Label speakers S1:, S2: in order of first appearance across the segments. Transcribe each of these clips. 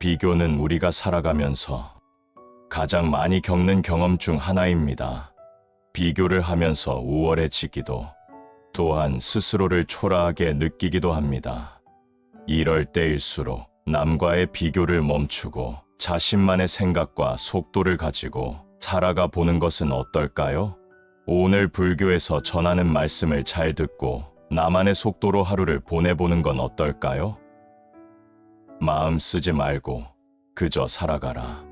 S1: 비교는 우리가 살아가면서 가장 많이 겪는 경험 중 하나입니다. 비교를 하면서 우월해지기도, 또한 스스로를 초라하게 느끼기도 합니다. 이럴 때일수록 남과의 비교를 멈추고 자신만의 생각과 속도를 가지고 살아가 보는 것은 어떨까요? 오늘 불교에서 전하는 말씀을 잘 듣고 나만의 속도로 하루를 보내보는 건 어떨까요? 마음 쓰지 말고 그저 살아가라.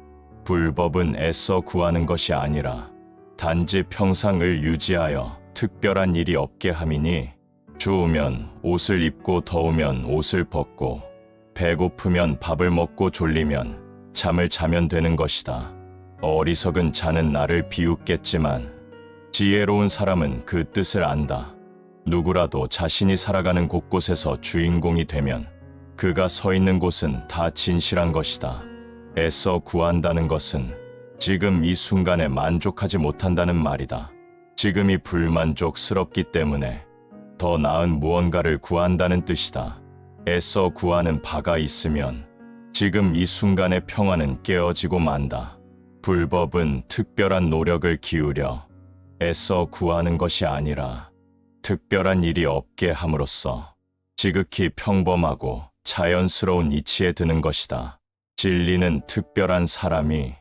S1: 불법은 애써 구하는 것이 아니라 단지 평상을 유지하여 특별한 일이 없게 함이니, 추우면 옷을 입고 더우면 옷을 벗고 배고프면 밥을 먹고 졸리면 잠을 자면 되는 것이다. 어리석은 자는 나를 비웃겠지만 지혜로운 사람은 그 뜻을 안다. 누구라도 자신이 살아가는 곳곳에서 주인공이 되면 그가 서 있는 곳은 다 진실한 것이다. 애써 구한다는 것은 지금 이 순간에 만족하지 못한다는 말이다. 지금이 불만족스럽기 때문에 더 나은 무언가를 구한다는 뜻이다. 애써 구하는 바가 있으면 지금 이 순간의 평화는 깨어지고 만다. 불법은 특별한 노력을 기울여 애써 구하는 것이 아니라 특별한 일이 없게 함으로써 지극히 평범하고 자연스러운 이치에 드는 것이다. 진리는 특별한 사람이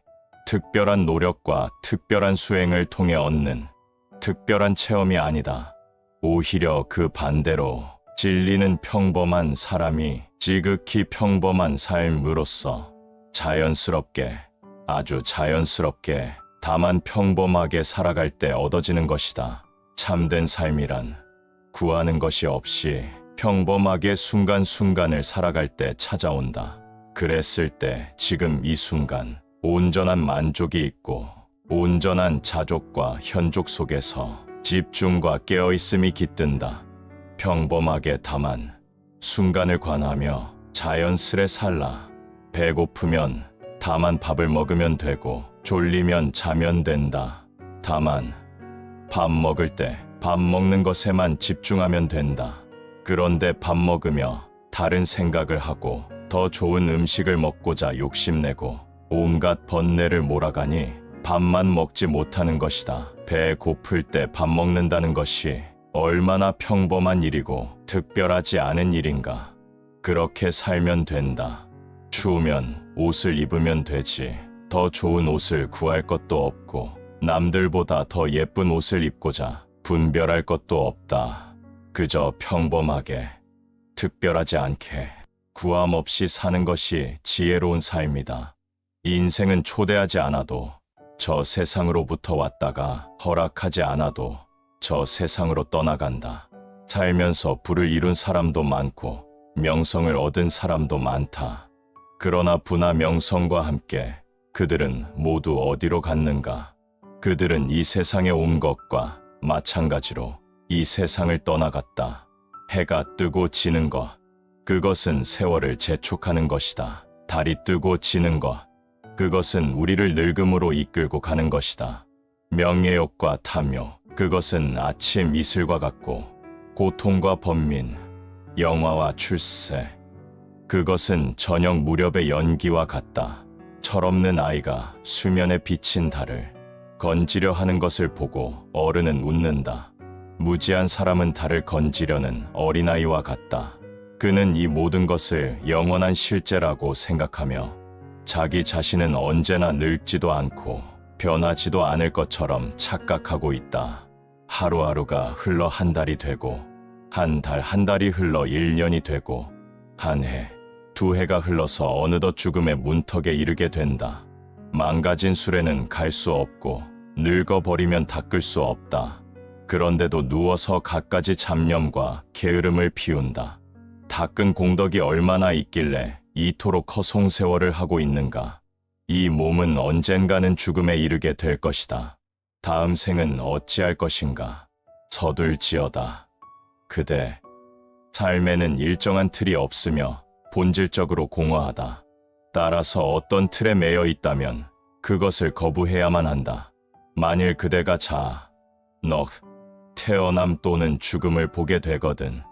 S1: 특별한 노력과 특별한 수행을 통해 얻는 특별한 체험이 아니다. 오히려 그 반대로 진리는 평범한 사람이 지극히 평범한 삶으로써 자연스럽게, 아주 자연스럽게, 다만 평범하게 살아갈 때 얻어지는 것이다. 참된 삶이란 구하는 것이 없이 평범하게 순간순간을 살아갈 때 찾아온다. 그랬을 때 지금 이 순간 온전한 만족이 있고 온전한 자족과 현족 속에서 집중과 깨어있음이 깃든다. 평범하게 다만 순간을 관하며 자연스레 살라. 배고프면 다만 밥을 먹으면 되고 졸리면 자면 된다. 다만 밥 먹을 때 밥 먹는 것에만 집중하면 된다. 그런데 밥 먹으며 다른 생각을 하고 더 좋은 음식을 먹고자 욕심내고 온갖 번뇌를 몰아가니 밥만 먹지 못하는 것이다. 배 고플 때 밥 먹는다는 것이 얼마나 평범한 일이고 특별하지 않은 일인가. 그렇게 살면 된다. 추우면 옷을 입으면 되지. 더 좋은 옷을 구할 것도 없고 남들보다 더 예쁜 옷을 입고자 분별할 것도 없다. 그저 평범하게, 특별하지 않게, 구함 없이 사는 것이 지혜로운 삶이다. 인생은 초대하지 않아도 저 세상으로부터 왔다가 허락하지 않아도 저 세상으로 떠나간다. 살면서 부를 이룬 사람도 많고 명성을 얻은 사람도 많다. 그러나 부나 명성과 함께 그들은 모두 어디로 갔는가? 그들은 이 세상에 온 것과 마찬가지로 이 세상을 떠나갔다. 해가 뜨고 지는 것, 그것은 세월을 재촉하는 것이다. 달이 뜨고 지는 것, 그것은 우리를 늙음으로 이끌고 가는 것이다. 명예욕과 탐욕, 그것은 아침 이슬과 같고 고통과 번민, 영화와 출세, 그것은 저녁 무렵의 연기와 같다. 철없는 아이가 수면에 비친 달을 건지려 하는 것을 보고 어른은 웃는다. 무지한 사람은 달을 건지려는 어린아이와 같다. 그는 이 모든 것을 영원한 실제라고 생각하며 자기 자신은 언제나 늙지도 않고 변하지도 않을 것처럼 착각하고 있다. 하루하루가 흘러 한 달이 되고 한 달 한 달이 흘러 1년이 되고 한 해, 두 해가 흘러서 어느덧 죽음의 문턱에 이르게 된다. 망가진 수레는 갈 수 없고 늙어버리면 닦을 수 없다. 그런데도 누워서 갖가지 잡념과 게으름을 피운다. 닦은 공덕이 얼마나 있길래 이토록 허송세월을 하고 있는가. 이 몸은 언젠가는 죽음에 이르게 될 것이다. 다음 생은 어찌할 것인가. 서둘지어다. 그대, 삶에는 일정한 틀이 없으며 본질적으로 공허하다. 따라서 어떤 틀에 매여 있다면 그것을 거부해야만 한다. 만일 그대가 태어남 또는 죽음을 보게 되거든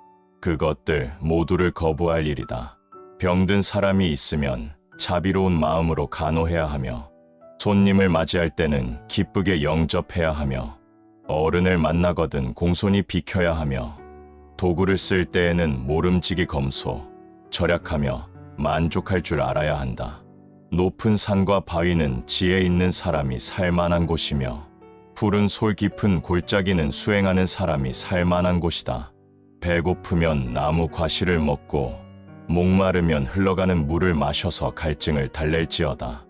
S1: 그것들 모두를 거부할 일이다. 병든 사람이 있으면 자비로운 마음으로 간호해야 하며 손님을 맞이할 때는 기쁘게 영접해야 하며 어른을 만나거든 공손히 비켜야 하며 도구를 쓸 때에는 모름지기 검소, 절약하며 만족할 줄 알아야 한다. 높은 산과 바위는 지혜 있는 사람이 살만한 곳이며 푸른 솔 깊은 골짜기는 수행하는 사람이 살만한 곳이다. 배고프면 나무 과실을 먹고 목마르면 흘러가는 물을 마셔서 갈증을 달랠지어다.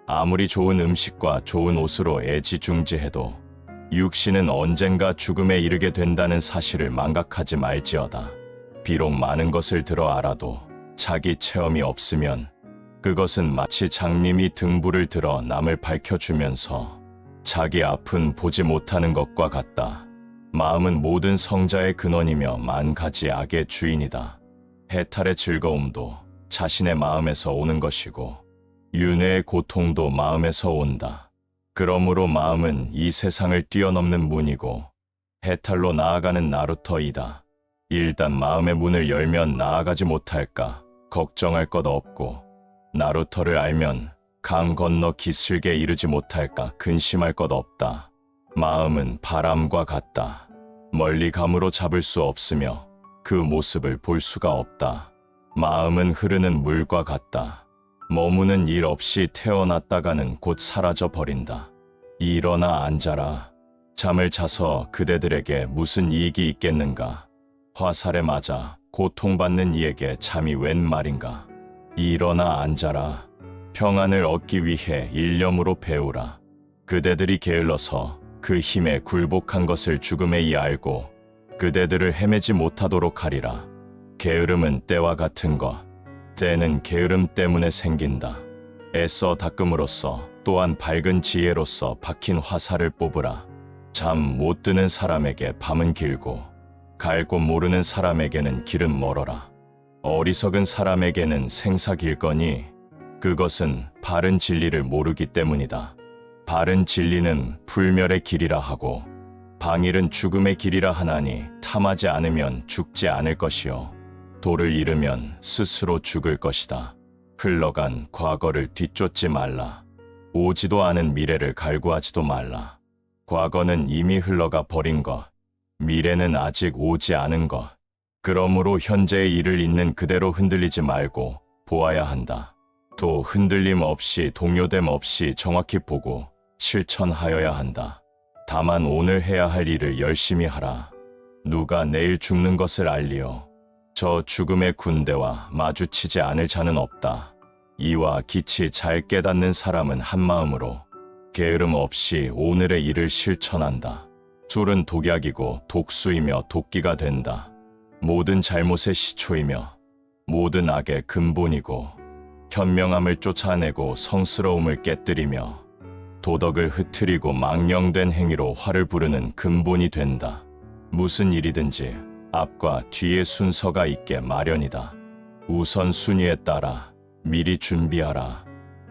S1: 아무리 좋은 음식과 좋은 옷으로 애지중지해도 육신은 언젠가 죽음에 이르게 된다는 사실을 망각하지 말지어다. 비록 많은 것을 들어 알아도 자기 체험이 없으면 그것은 마치 장님이 등불을 들어 남을 밝혀주면서 자기 앞은 보지 못하는 것과 같다. 마음은 모든 성자의 근원이며 만 가지 악의 주인이다. 해탈의 즐거움도 자신의 마음에서 오는 것이고 윤회의 고통도 마음에서 온다. 그러므로 마음은 이 세상을 뛰어넘는 문이고 해탈로 나아가는 나루터이다. 일단 마음의 문을 열면 나아가지 못할까 걱정할 것 없고 나루터를 알면 강 건너 기슭에 이르지 못할까 근심할 것 없다. 마음은 바람과 같다. 멀리 감으로 잡을 수 없으며 그 모습을 볼 수가 없다. 마음은 흐르는 물과 같다. 머무는 일 없이 태어났다가는 곧 사라져 버린다. 일어나 앉아라. 잠을 자서 그대들에게 무슨 이익이 있겠는가. 화살에 맞아 고통받는 이에게 잠이 웬 말인가. 일어나 앉아라. 평안을 얻기 위해 일념으로 배우라. 그대들이 게을러서 그 힘에 굴복한 것을 죽음에 이 알고 그대들을 헤매지 못하도록 하리라. 게으름은 때와 같은 것. 때는 게으름 때문에 생긴다. 애써 닦음으로써 또한 밝은 지혜로서 박힌 화살을 뽑으라. 잠 못 드는 사람에게 밤은 길고 갈 곳 모르는 사람에게는 길은 멀어라. 어리석은 사람에게는 생사 길거니 그것은 바른 진리를 모르기 때문이다. 바른 진리는 불멸의 길이라 하고 방일은 죽음의 길이라 하나니 탐하지 않으면 죽지 않을 것이요 도를 잃으면 스스로 죽을 것이다. 흘러간 과거를 뒤쫓지 말라. 오지도 않은 미래를 갈구하지도 말라. 과거는 이미 흘러가 버린 것, 미래는 아직 오지 않은 것. 그러므로 현재의 일을 있는 그대로 흔들리지 말고 보아야 한다. 또 흔들림 없이 동요됨 없이 정확히 보고 실천하여야 한다. 다만 오늘 해야 할 일을 열심히 하라. 누가 내일 죽는 것을 알리요. 저 죽음의 군대와 마주치지 않을 자는 없다. 이와 기치 잘 깨닫는 사람은 한마음으로 게으름 없이 오늘의 일을 실천한다. 술은 독약이고 독수이며 도끼가 된다. 모든 잘못의 시초이며 모든 악의 근본이고 현명함을 쫓아내고 성스러움을 깨뜨리며 도덕을 흐트리고 망령된 행위로 화를 부르는 근본이 된다. 무슨 일이든지 앞과 뒤의 순서가 있게 마련이다. 우선 순위에 따라 미리 준비하라.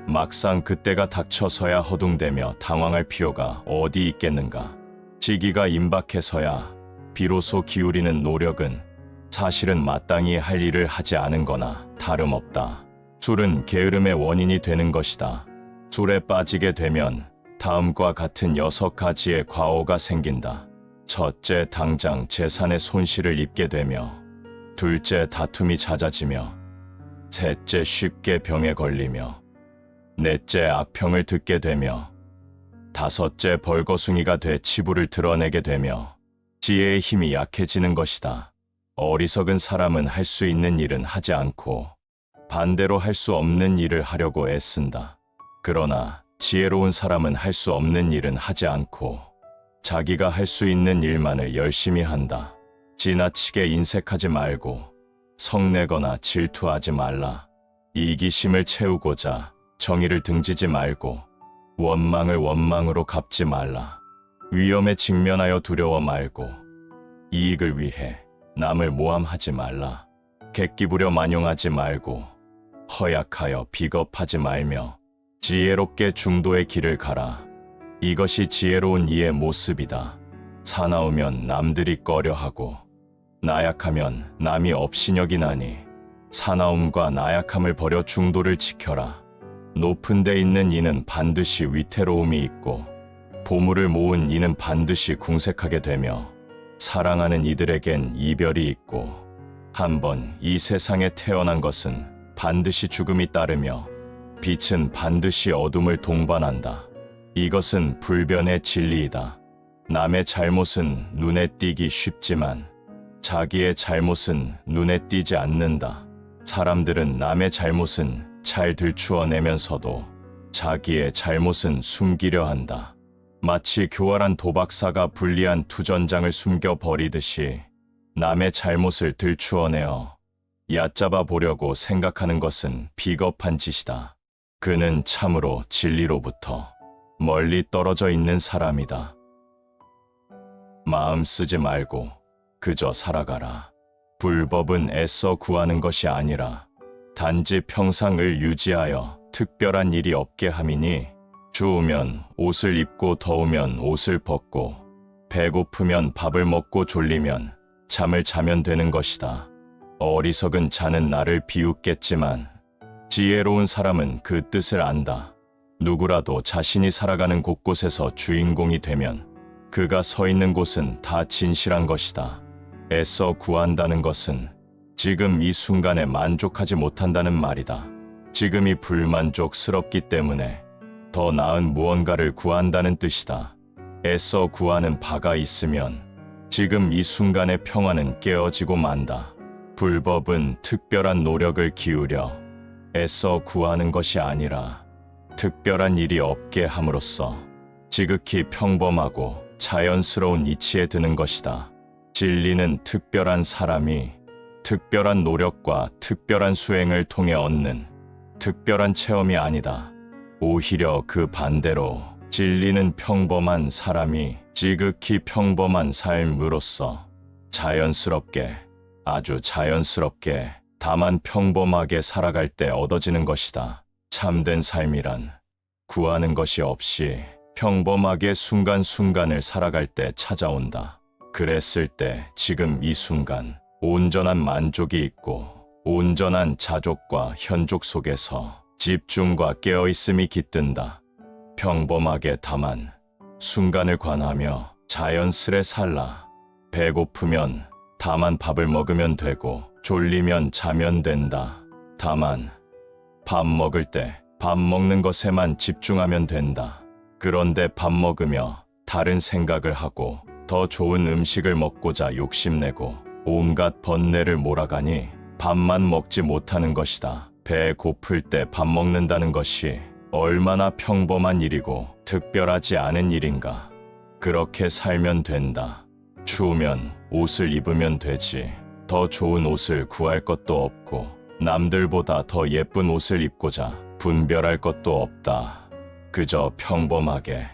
S1: 막상 그때가 닥쳐서야 허둥대며 당황할 필요가 어디 있겠는가. 시기가 임박해서야 비로소 기울이는 노력은 사실은 마땅히 할 일을 하지 않은 거나 다름없다. 술은 게으름의 원인이 되는 것이다. 술에 빠지게 되면 다음과 같은 6가지의 과오가 생긴다. 첫째, 당장 재산의 손실을 입게 되며, 둘째, 다툼이 잦아지며, 셋째, 쉽게 병에 걸리며, 넷째, 악평을 듣게 되며, 다섯째, 벌거숭이가 돼 치부를 드러내게 되며, 지혜의 힘이 약해지는 것이다. 어리석은 사람은 할 수 있는 일은 하지 않고 반대로 할 수 없는 일을 하려고 애쓴다. 그러나 지혜로운 사람은 할 수 없는 일은 하지 않고 자기가 할 수 있는 일만을 열심히 한다. 지나치게 인색하지 말고 성내거나 질투하지 말라. 이기심을 채우고자 정의를 등지지 말고 원망을 원망으로 갚지 말라. 위험에 직면하여 두려워 말고 이익을 위해 남을 모함하지 말라. 객기 부려 만용하지 말고 허약하여 비겁하지 말며 지혜롭게 중도의 길을 가라. 이것이 지혜로운 이의 모습이다. 사나우면 남들이 꺼려하고 나약하면 남이 업신여기나니 사나움과 나약함을 버려 중도를 지켜라. 높은 데 있는 이는 반드시 위태로움이 있고 보물을 모은 이는 반드시 궁색하게 되며 사랑하는 이들에겐 이별이 있고 한번 이 세상에 태어난 것은 반드시 죽음이 따르며 빛은 반드시 어둠을 동반한다. 이것은 불변의 진리이다. 남의 잘못은 눈에 띄기 쉽지만 자기의 잘못은 눈에 띄지 않는다. 사람들은 남의 잘못은 잘 들추어내면서도 자기의 잘못은 숨기려 한다. 마치 교활한 도박사가 불리한 투전장을 숨겨버리듯이 남의 잘못을 들추어내어 얕잡아 보려고 생각하는 것은 비겁한 짓이다. 그는 참으로 진리로부터 멀리 떨어져 있는 사람이다. 마음 쓰지 말고 그저 살아가라. 불법은 애써 구하는 것이 아니라 단지 평상을 유지하여 특별한 일이 없게 함이니 추우면 옷을 입고 더우면 옷을 벗고 배고프면 밥을 먹고 졸리면 잠을 자면 되는 것이다. 어리석은 자는 나를 비웃겠지만 지혜로운 사람은 그 뜻을 안다. 누구라도 자신이 살아가는 곳곳에서 주인공이 되면 그가 서 있는 곳은 다 진실한 것이다. 애써 구한다는 것은 지금 이 순간에 만족하지 못한다는 말이다. 지금이 불만족스럽기 때문에 더 나은 무언가를 구한다는 뜻이다. 애써 구하는 바가 있으면 지금 이 순간의 평화는 깨어지고 만다. 불법은 특별한 노력을 기울여 애써 구하는 것이 아니라 특별한 일이 없게 함으로써 지극히 평범하고 자연스러운 이치에 드는 것이다. 진리는 특별한 사람이 특별한 노력과 특별한 수행을 통해 얻는 특별한 체험이 아니다. 오히려 그 반대로 진리는 평범한 사람이 지극히 평범한 삶으로써 자연스럽게, 아주 자연스럽게, 다만 평범하게 살아갈 때 얻어지는 것이다. 참된 삶이란 구하는 것이 없이 평범하게 순간순간을 살아갈 때 찾아온다. 그랬을 때 지금 이 순간 온전한 만족이 있고 온전한 자족과 현족 속에서 집중과 깨어있음이 깃든다. 평범하게 다만 순간을 관하며 자연스레 살라. 배고프면 다만 밥을 먹으면 되고 졸리면 자면 된다. 다만 밥 먹을 때 밥 먹는 것에만 집중하면 된다. 그런데 밥 먹으며 다른 생각을 하고 더 좋은 음식을 먹고자 욕심내고 온갖 번뇌를 몰아가니 밥만 먹지 못하는 것이다. 배 고플 때 밥 먹는다는 것이 얼마나 평범한 일이고 특별하지 않은 일인가. 그렇게 살면 된다. 추우면 옷을 입으면 되지. 더 좋은 옷을 구할 것도 없고 남들보다 더 예쁜 옷을 입고자 분별할 것도 없다. 그저 평범하게,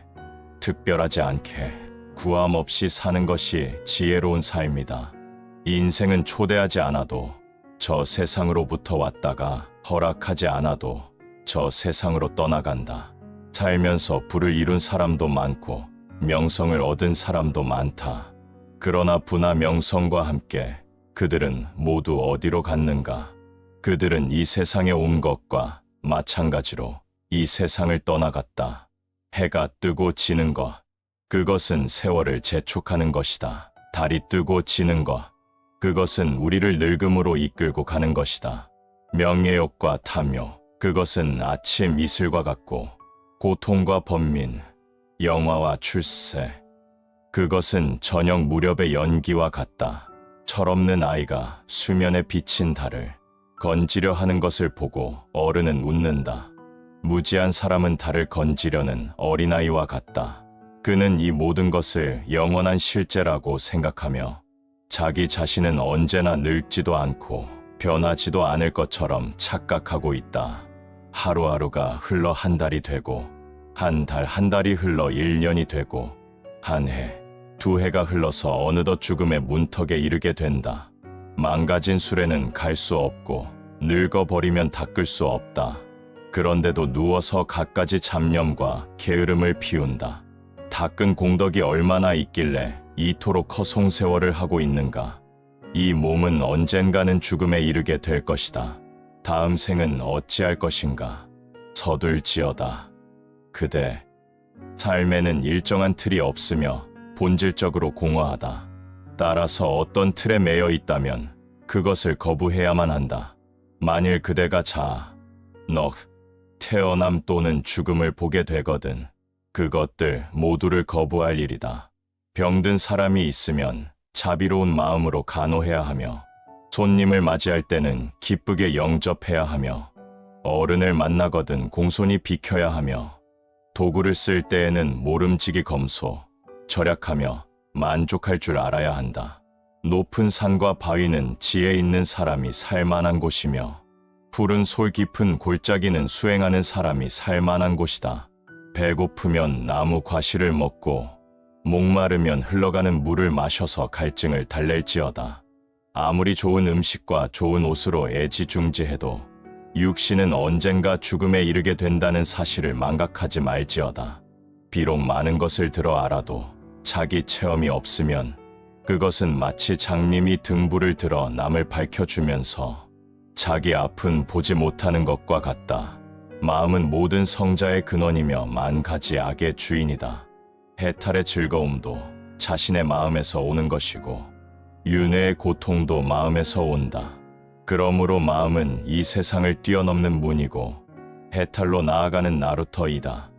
S1: 특별하지 않게 구함 없이 사는 것이 지혜로운 삶이다. 인생은 초대하지 않아도 저 세상으로부터 왔다가 허락하지 않아도 저 세상으로 떠나간다. 살면서 부를 이룬 사람도 많고 명성을 얻은 사람도 많다. 그러나 부나 명성과 함께 그들은 모두 어디로 갔는가? 그들은 이 세상에 온 것과 마찬가지로 이 세상을 떠나갔다. 해가 뜨고 지는 것, 그것은 세월을 재촉하는 것이다. 달이 뜨고 지는 것, 그것은 우리를 늙음으로 이끌고 가는 것이다. 명예욕과 탐욕, 그것은 아침 이슬과 같고 고통과 번민, 영화와 출세, 그것은 저녁 무렵의 연기와 같다. 철없는 아이가 수면에 비친 달을 건지려 하는 것을 보고 어른은 웃는다. 무지한 사람은 달을 건지려는 어린아이와 같다. 그는 이 모든 것을 영원한 실제라고 생각하며 자기 자신은 언제나 늙지도 않고 변하지도 않을 것처럼 착각하고 있다. 하루하루가 흘러 한 달이 되고 한 달 한 달이 흘러 1년이 되고 한 해, 두 해가 흘러서 어느덧 죽음의 문턱에 이르게 된다. 망가진 수레는 갈 수 없고 늙어버리면 닦을 수 없다. 그런데도 누워서 갖가지 잡념과 게으름을 피운다. 닦은 공덕이 얼마나 있길래 이토록 허송세월을 하고 있는가. 이 몸은 언젠가는 죽음에 이르게 될 것이다. 다음 생은 어찌할 것인가. 서둘지어다. 그대 삶에는 일정한 틀이 없으며 본질적으로 공허하다. 따라서 어떤 틀에 매여 있다면 그것을 거부해야만 한다. 만일 그대가 너 태어남 또는 죽음을 보게 되거든 그것들 모두를 거부할 일이다. 병든 사람이 있으면 자비로운 마음으로 간호해야 하며 손님을 맞이할 때는 기쁘게 영접해야 하며 어른을 만나거든 공손히 비켜야 하며 도구를 쓸 때에는 모름지기 검소, 절약하며 만족할 줄 알아야 한다. 높은 산과 바위는 지혜 있는 사람이 살만한 곳이며 푸른 솔 깊은 골짜기는 수행하는 사람이 살만한 곳이다. 배고프면 나무 과실을 먹고 목마르면 흘러가는 물을 마셔서 갈증을 달랠지어다. 아무리 좋은 음식과 좋은 옷으로 애지중지해도 육신은 언젠가 죽음에 이르게 된다는 사실을 망각하지 말지어다. 비록 많은 것을 들어 알아도 자기 체험이 없으면 그것은 마치 장님이 등불을 들어 남을 밝혀주면서 자기 앞은 보지 못하는 것과 같다. 마음은 모든 성자의 근원이며 만 가지 악의 주인이다. 해탈의 즐거움도 자신의 마음에서 오는 것이고 윤회의 고통도 마음에서 온다. 그러므로 마음은 이 세상을 뛰어넘는 문이고 해탈로 나아가는 나루터이다.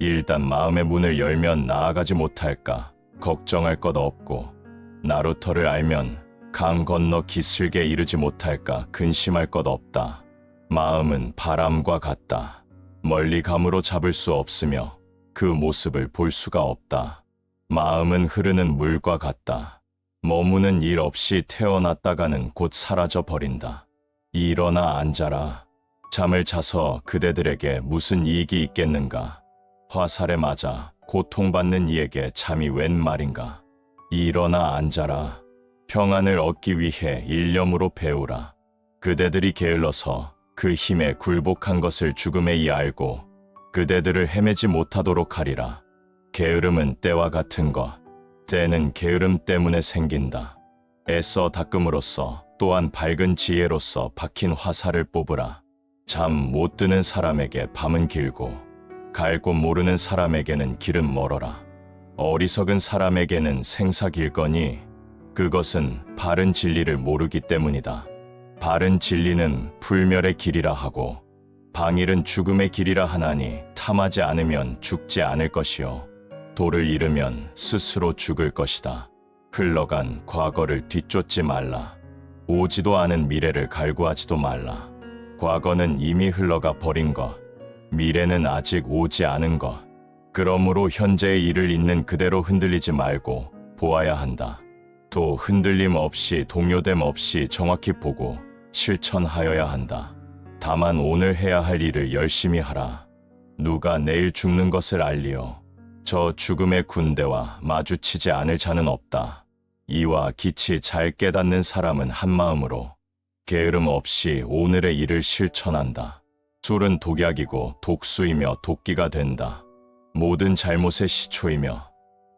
S1: 일단 마음의 문을 열면 나아가지 못할까 걱정할 것 없고 나루터를 알면 강 건너 기슭에 이르지 못할까 근심할 것 없다. 마음은 바람과 같다. 멀리 감으로 잡을 수 없으며 그 모습을 볼 수가 없다. 마음은 흐르는 물과 같다. 머무는 일 없이 태어났다가는 곧 사라져 버린다. 일어나 앉아라. 잠을 자서 그대들에게 무슨 이익이 있겠는가. 화살에 맞아 고통받는 이에게 잠이 웬 말인가. 일어나 앉아라. 평안을 얻기 위해 일념으로 배우라. 그대들이 게을러서 그 힘에 굴복한 것을 죽음에 이알고 그대들을 헤매지 못하도록 하리라. 게으름은 때와 같은 것. 때는 게으름 때문에 생긴다. 애써 닦음으로써 또한 밝은 지혜로서 박힌 화살을 뽑으라. 잠 못 드는 사람에게 밤은 길고 갈 곳 모르는 사람에게는 길은 멀어라. 어리석은 사람에게는 생사 길거니 그것은 바른 진리를 모르기 때문이다. 바른 진리는 불멸의 길이라 하고 방일은 죽음의 길이라 하나니 탐하지 않으면 죽지 않을 것이요 도를 잃으면 스스로 죽을 것이다. 흘러간 과거를 뒤쫓지 말라. 오지도 않은 미래를 갈구하지도 말라. 과거는 이미 흘러가 버린 것, 미래는 아직 오지 않은 것. 그러므로 현재의 일을 있는 그대로 흔들리지 말고 보아야 한다. 또 흔들림 없이 동요됨 없이 정확히 보고 실천하여야 한다. 다만 오늘 해야 할 일을 열심히 하라. 누가 내일 죽는 것을 알리오. 저 죽음의 군대와 마주치지 않을 자는 없다. 이와 기치 잘 깨닫는 사람은 한마음으로 게으름 없이 오늘의 일을 실천한다. 술은 독약이고 독수이며 도끼가 된다. 모든 잘못의 시초이며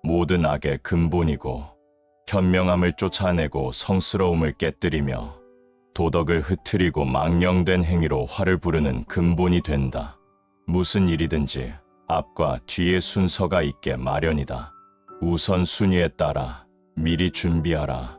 S1: 모든 악의 근본이고 현명함을 쫓아내고 성스러움을 깨뜨리며 도덕을 흐트리고 망령된 행위로 화를 부르는 근본이 된다. 무슨 일이든지 앞과 뒤의 순서가 있게 마련이다. 우선 순위에 따라 미리 준비하라.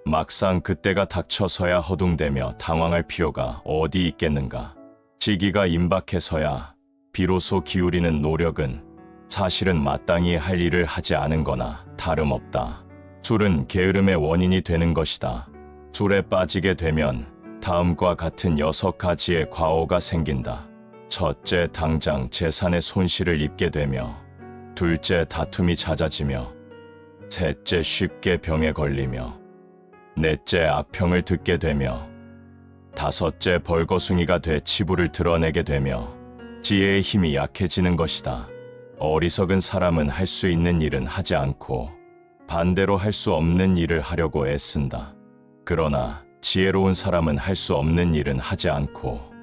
S1: 막상 그때가 닥쳐서야 허둥대며 당황할 필요가 어디 있겠는가. 시기가 임박해서야 비로소 기울이는 노력은 사실은 마땅히 할 일을 하지 않은 거나 다름없다. 술은 게으름의 원인이 되는 것이다. 술에 빠지게 되면 다음과 같은 6가지의 과오가 생긴다. 첫째, 당장 재산의 손실을 입게 되며 둘째, 다툼이 잦아지며 셋째, 쉽게 병에 걸리며 넷째, 악평을 듣게 되며 다섯째, 벌거숭이가 돼 치부를 드러내게 되며 지혜의 힘이 약해지는 것이다. 어리석은 사람은 할 수 있는 일은 하지 않고 반대로 할 수 없는 일을 하려고 애쓴다. 그러나 지혜로운 사람은 할 수 없는 일은 하지 않고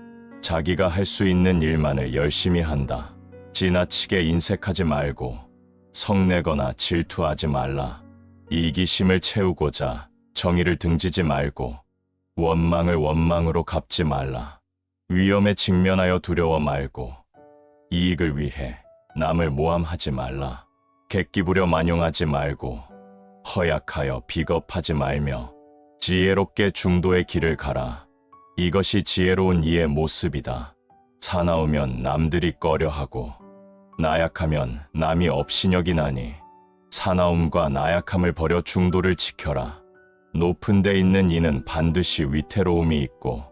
S1: 자기가 할 수 있는 일만을 열심히 한다. 지나치게 인색하지 말고 성내거나 질투하지 말라. 이기심을 채우고자 정의를 등지지 말고 원망을 원망으로 갚지 말라. 위험에 직면하여 두려워 말고 이익을 위해 남을 모함하지 말라. 객기 부려 만용하지 말고 허약하여 비겁하지 말며 지혜롭게 중도의 길을 가라. 이것이 지혜로운 이의 모습이다. 사나우면 남들이 꺼려하고 나약하면 남이 업신여기나니 사나움과 나약함을 버려 중도를 지켜라. 높은 데 있는 이는 반드시 위태로움이 있고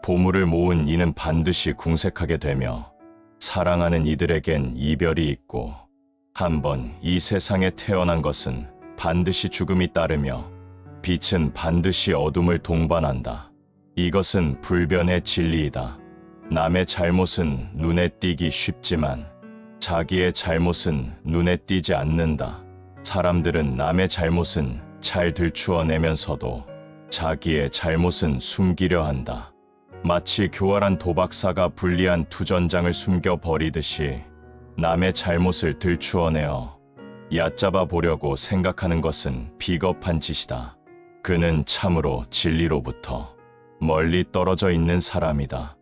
S1: 보물을 모은 이는 반드시 궁색하게 되며 사랑하는 이들에겐 이별이 있고 한번 이 세상에 태어난 것은 반드시 죽음이 따르며 빛은 반드시 어둠을 동반한다. 이것은 불변의 진리이다. 남의 잘못은 눈에 띄기 쉽지만 자기의 잘못은 눈에 띄지 않는다. 사람들은 남의 잘못은 잘 들추어내면서도 자기의 잘못은 숨기려 한다. 마치 교활한 도박사가 불리한 투전장을 숨겨버리듯이 남의 잘못을 들추어내어 얕잡아 보려고 생각하는 것은 비겁한 짓이다. 그는 참으로 진리로부터 멀리 떨어져 있는 사람이다.